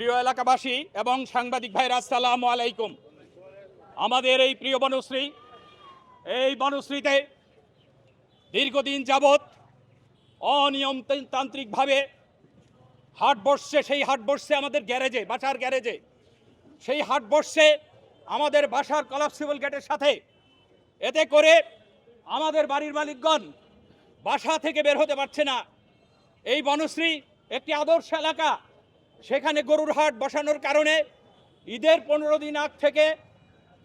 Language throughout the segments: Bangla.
প্রিয় এলাকাবাসী এবং সাংবাদিক ভাইরা, আসসালামু আলাইকুম। আমাদের এই প্রিয় বনশ্রী, এই বনশ্রীতে দীর্ঘদিন যাবৎ অনিয়মতান্ত্রিকভাবে হাট বসছে। সেই হাট বসছে আমাদের গ্যারেজে, বাসার গ্যারেজে। সেই হাট বসছে আমাদের বাসার কলাপসিবল গেটের সাথে। এতে করে আমাদের বাড়ির মালিকগণ বাসা থেকে বের হতে পারছে না। এই বনশ্রী একটি আদর্শ এলাকা। সেখানে গরুর হাট বসানোর কারণে ঈদের 15 দিন আগ থেকে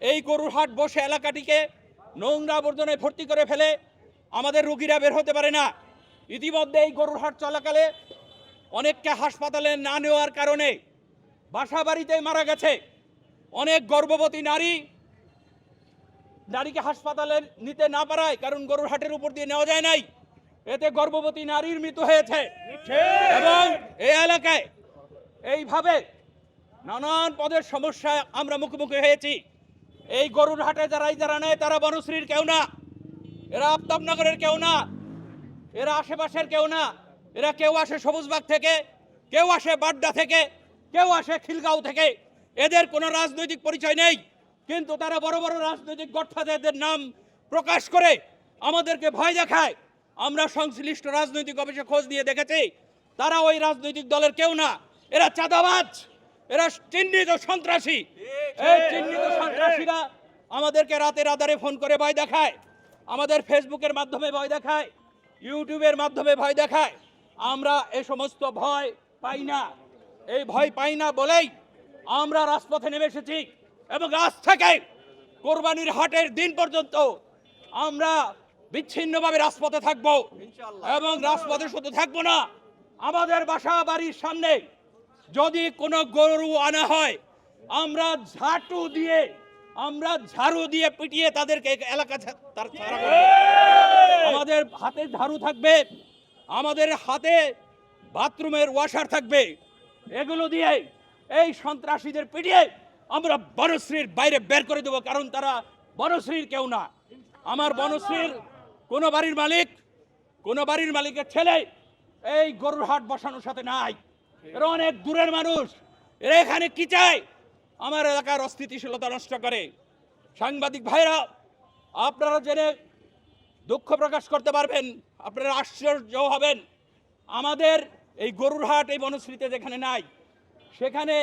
এই গরুর হাট বসে এলাকাটিকে নোংরা আবর্জনায় ভর্তি করে ফেলে আমাদের রোগীরা বের হতে পারে না। ইতিমধ্যে এই গরুর হাট চলাকালে অনেককে হাসপাতালে না নেওয়ার কারণে বাসা বাড়িতেই মারা গেছে। অনেক গর্ভবতী নারীকে হাসপাতালে নিতে না পারায়, কারণ গরুর হাটের উপর দিয়ে নেওয়া যায় নাই, এতে গর্ভবতী নারীর মৃত্যু হয়েছে। এবং এই এলাকায় এইভাবে নানান পদের সমস্যায় আমরা মুখোমুখি হয়েছি। এই গরুর হাটে যারা নেয় তারা বনশ্রীর কেউ না, এরা আফতাবনগরের কেউ না, এরা আশেপাশের কেউ না। এরা কেউ আসে সবুজবাগ থেকে, কেউ আসে বাড্ডা থেকে, কেউ আসে খিলগাঁও থেকে। এদের কোনো রাজনৈতিক পরিচয় নেই, কিন্তু তারা বড় বড় রাজনৈতিক গডফাদারদের নাম প্রকাশ করে আমাদেরকে ভয় দেখায়। আমরা সংশ্লিষ্ট রাজনৈতিক অফিসে খোঁজ নিয়ে দেখেছি, তারা ওই রাজনৈতিক দলের কেউ না। এরা চাঁদাবাজ, এরা চিহ্নিত সন্ত্রাসী। এই চিহ্নিত সন্ত্রাসীরা আমাদেরকে রাতের আধারে ফোন করে ভয় দেখায়, আমাদের ফেসবুকের মাধ্যমে ভয় দেখায়, ইউটিউবের মাধ্যমে ভয় দেখায়। আমরা এ সমস্ত ভয় পাই না। এই ভয় পাই না বলেই আমরা রাজপথে নেমে এসেছি। এবং আজ থেকে কোরবানির হাটের দিন পর্যন্ত আমরা বিচ্ছিন্নভাবে রাজপথে থাকবো। এবং রাজপথে শুধু থাকবো না, আমাদের বাসা বাড়ির সামনে যদি কোনো গরু আনা হয়, আমরা ঝাড়ু দিয়ে পিটিয়ে তাদেরকে এলাকা আমাদের হাতে ঝাড়ু থাকবে, আমাদের হাতে বাথরুমের ওয়াশার থাকবে। এগুলো দিয়ে এই সন্ত্রাসীদের পিটিয়ে আমরা বনশ্রীর বাইরে বের করে দেবো, কারণ তারা বনশ্রীর কেউ না। আমার বনশ্রীর কোনো বাড়ির মালিকের ছেলে এই গরুর হাট বসানোর সাথে নাই। এরা অনেক দূরের মানুষ। এরা এখানে কি চায়? আমার এলাকার অস্থিতিশীলতা নষ্ট করে। সাংবাদিক ভাইরা, আপনারা জেনে দুঃখ প্রকাশ করতে পারবেন, আপনারা আশ্চর্য হবেন। আমাদের এই গরুর হাট এই বনশ্রীতে যেখানে নাই, সেখানে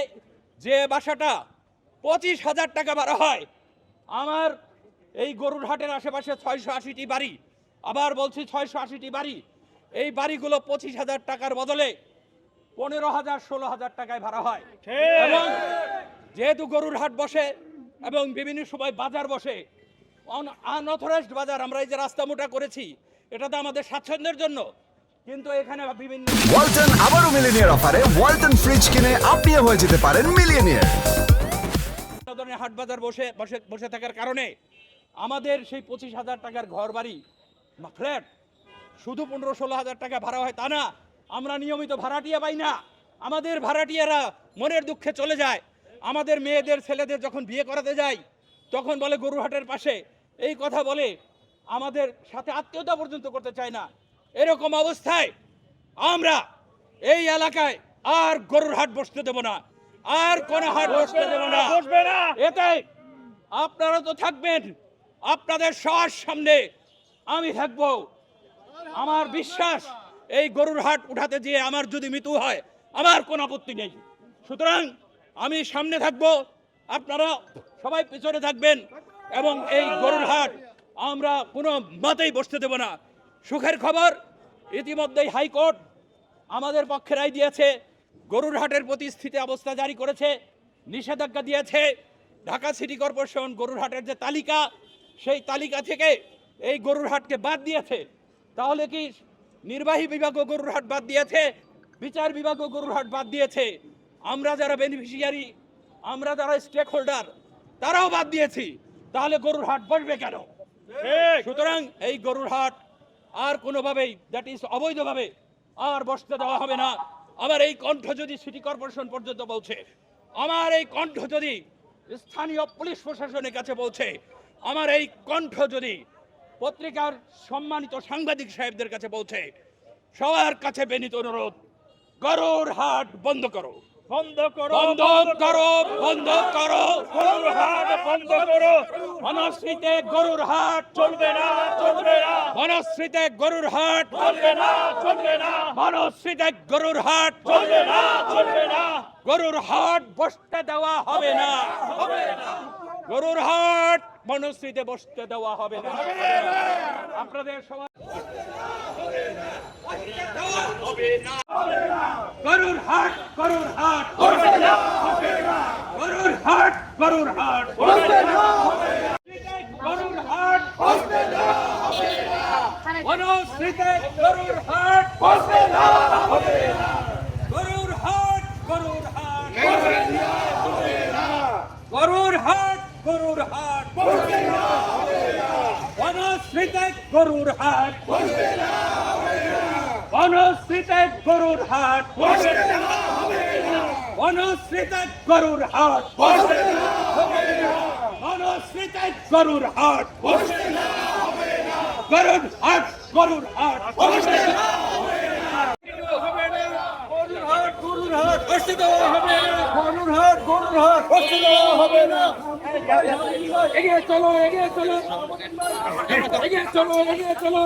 যে বাসাটা 25,000 টাকা ভাড়া হয়, আমার এই গরুর হাটের আশেপাশে 680টি বাড়ি, আবার বলছি 680টি বাড়ি, এই বাড়িগুলো 25,000 টাকার বদলে 15,000 16,000 টাকায় ভাড়া হয়। এবং যেহেতু গরুর হাট বসে এবং বিভিন্ন সময় বাজার বসে, আনঅথরাইজড বাজার, আমরা এই যে রাস্তা মোটা করেছি, এটা তো আমাদের স্বাচ্ছন্দ্যের জন্য, কিন্তু এখানে বিভিন্ন ওয়ালটন আবারও মিলিনিয়ার অফারে ওয়ালটন ফ্রিজ কিনে আপনিও হয়ে যেতে পারেন মিলিয়নিয়ার। ধরনের হাট বাজার বসে থাকার কারণে আমাদের সেই 25,000 টাকার ঘর বাড়ি ফ্ল্যাট শুধু 15-16,000 টাকা ভাড়া হয় তা না, আমরা নিয়মিত ভাড়াটিয়া পাই না। আমাদের ভাড়াটিয়ারা মনের দুঃখে চলে যায়। আমাদের মেয়েদের ছেলেদের যখন বিয়ে করাতে যাই, তখন বলে গরুর হাটের পাশে, এই কথা বলে আমাদের সাথে আত্মীয়তা পর্যন্ত করতে চায় না। এরকম অবস্থায় আমরা এই এলাকায় আর গরুর হাট বসতে দেব না, আর কোন হাট বসতে দেব না। এতে আপনারা তো থাকবেন, আপনাদের সবার সামনে আমি থাকবো। আমার বিশ্বাস, এই গরুর হাট উঠাতে গিয়ে আমার যদি মৃত্যু হয়, আমার কোনো আপত্তি নেই। সুতরাং আমি সামনে থাকবো, আপনারা সবাই পিছনে থাকবেন। এবং এই গরুর হাট আমরা কোনো মতেই বসতে দেব না। সুখের খবর, ইতিমধ্যেই হাইকোর্ট আমাদের পক্ষে রায় দিয়েছে, গরুর হাটের প্রতি স্থিতি অবস্থা জারি করেছে, নিষেধাজ্ঞা দিয়েছে। ঢাকা সিটি কর্পোরেশন গরুর হাটের যে তালিকা, সেই তালিকা থেকে এই গরুর হাটকে বাদ দিয়েছে। তাহলে কি নির্বাহী বিভাগও গরুর হাট বাদ দিয়েছে, বিচার বিভাগও গরুর হাট বাদ দিয়েছে, আমরা যারা বেনিফিশিয়ারি, আমরা যারা স্টেক হোল্ডার, তারাও বাদ দিয়েছি। তাহলে গরুর হাট বসবে কেন? সুতরাং এই গরুর হাট আর কোনোভাবেই, দ্যাট ইজ অবৈধভাবে আর বসতে দেওয়া হবে না। আমার এই কণ্ঠ যদি সিটি কর্পোরেশন পর্যন্ত পৌঁছে, আমার এই কণ্ঠ যদি স্থানীয় পুলিশ প্রশাসনের কাছে পৌঁছে, আমার এই কণ্ঠ যদি পত্রিকার সম্মানিত সাংবাদিক সাহেবদের কাছে পৌঁছে, সবার কাছে বিনীত অনুরোধ, গরুর হাট বন্ধ করো। বন্ধ করো, বন্ধ করো, বন্ধ করো, গরুর হাট বন্ধ করো। বনশ্রীতে গরুর হাট চলবে না, চলবে না, বনশ্রীতে গরুর হাট চলবে না, চলবে না, বনশ্রীতে গরুর হাট চলবে না, চলবে না, গরুর হাট বসতে দেওয়া হবে না, হবে না, গরুর হাট বনশ্রীতে বসতে দেওয়া হবে না। আপনাদের সবাই গরুর হাট, গরুর হাট, হবে না, গরুর হাট, গরুর হাট, হবে না, গরুর হাট, হবে না, বনশ্রীতে গরুর হাট, হবে না, হবে না, গরুর হাট, গরুর হাট, হবে না, হবে না, গরুর হাট, গরুর হাট, হবে না, হবে না, বনশ্রীতে গরুর হাট, হবে না, হবে না, বনশ্রীতে গরুর হাট, হবে না, হবে না, বনশ্রীতে গরুর হাট, হবে না, হবে না, বনশ্রীতে গরুর হাট, হবে না, হবে না, গরুর হাট, গরুর হাট, হবে না, হবে না, হবে না, গরুর হাট, গরুর হাট, বসতে দেওয়া হবে না, গরুর হাট, গরুর হাট, বসতে দেওয়া হবে না। এগিয়ে চলো, এগিয়ে চলো, এগিয়ে চলো, এগিয়ে চলো।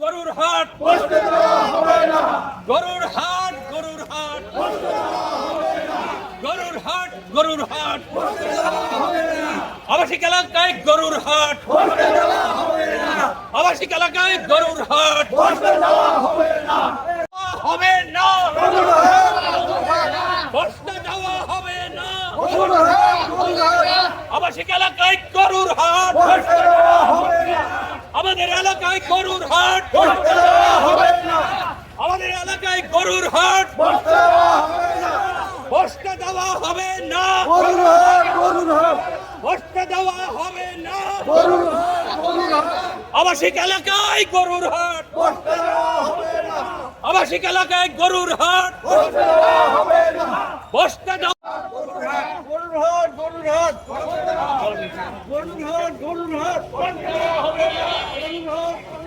গরুর হাট, বসতে দেওয়া হবে না, গরুর হাট, গরুর হাট, গরুর হাট, গরুর হাট, আবাসিক এলাকায় গরুর হাট, বসতে দেওয়া হবে না, আবাসিক এলাকায় গরুর হাট, বসতে দেওয়া হবে না, হবে না, গরুর হাট, বসতে দেওয়া হবে না, গরুর হাট, গরুর হাট, আবাসিক এলাকায় গরুর হাট, বসতে দেওয়া হবে না, আমাদের এলাকায় গরুর হাট, বসতে দেওয়া হবে না, আমাদের এলাকায় গরুর হাট, বসতে দেওয়া হবে না, বসতে দেওয়া হবে না, গরুর হাট, গরুর হাট, বসতে দেওয়া হবে না, গরুর হাট, গরুর হাট, আবাসিক এলাকায় গরুর হাট, বসতে দেওয়া হবে না, আবাসিক এলাকায় গরুর হাট, বসতে দেওয়া হবে না, বসতে দেওয়া গরুর হাট, গরুর হাট, গরুর হাট, বসতে দেওয়া হবে না, গরুর হাট, গরুর হাট, বসতে দেওয়া হবে না, গরুর হাট,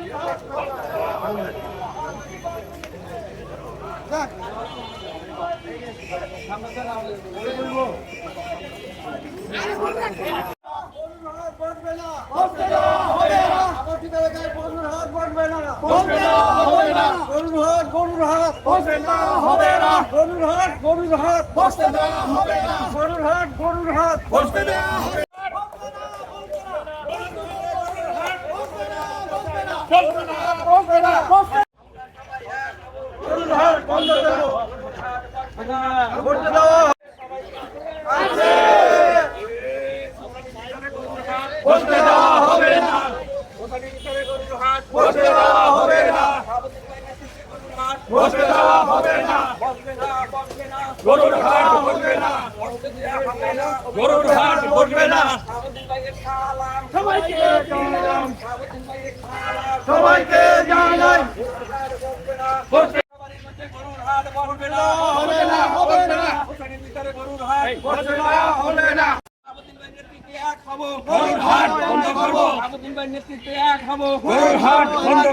বসতে দেওয়া হবে না, আবাসিক এলাকায় গরুর হাট বসবে না, বসতে দেওয়া হবে না, গরুর হাট, গরুর হাট, বসতে দেওয়া হবে না, গরুর হাট, গরুর হাট, বসতে দেওয়া হবে না, গরুর হাট, গরুর হাট, বসতে দেওয়া হবে না, বসবে না, গরুর হাট বন্ধ করো, বসতে দেওয়া আছে, বসতে দেওয়া হবে না, বসতে দেওয়া হবে না, বসতে দেওয়া হবে না, গরুর হাট বসবে না, গরুর হাট বসবে না, সবাইকে জানালাম, সবাইকে জানাই, বসতে হবে না, হবে না, হবে না, বসতে দেওয়া হবে না, গরুর হাট বন্ধ করবো, গরুর হাট বন্ধ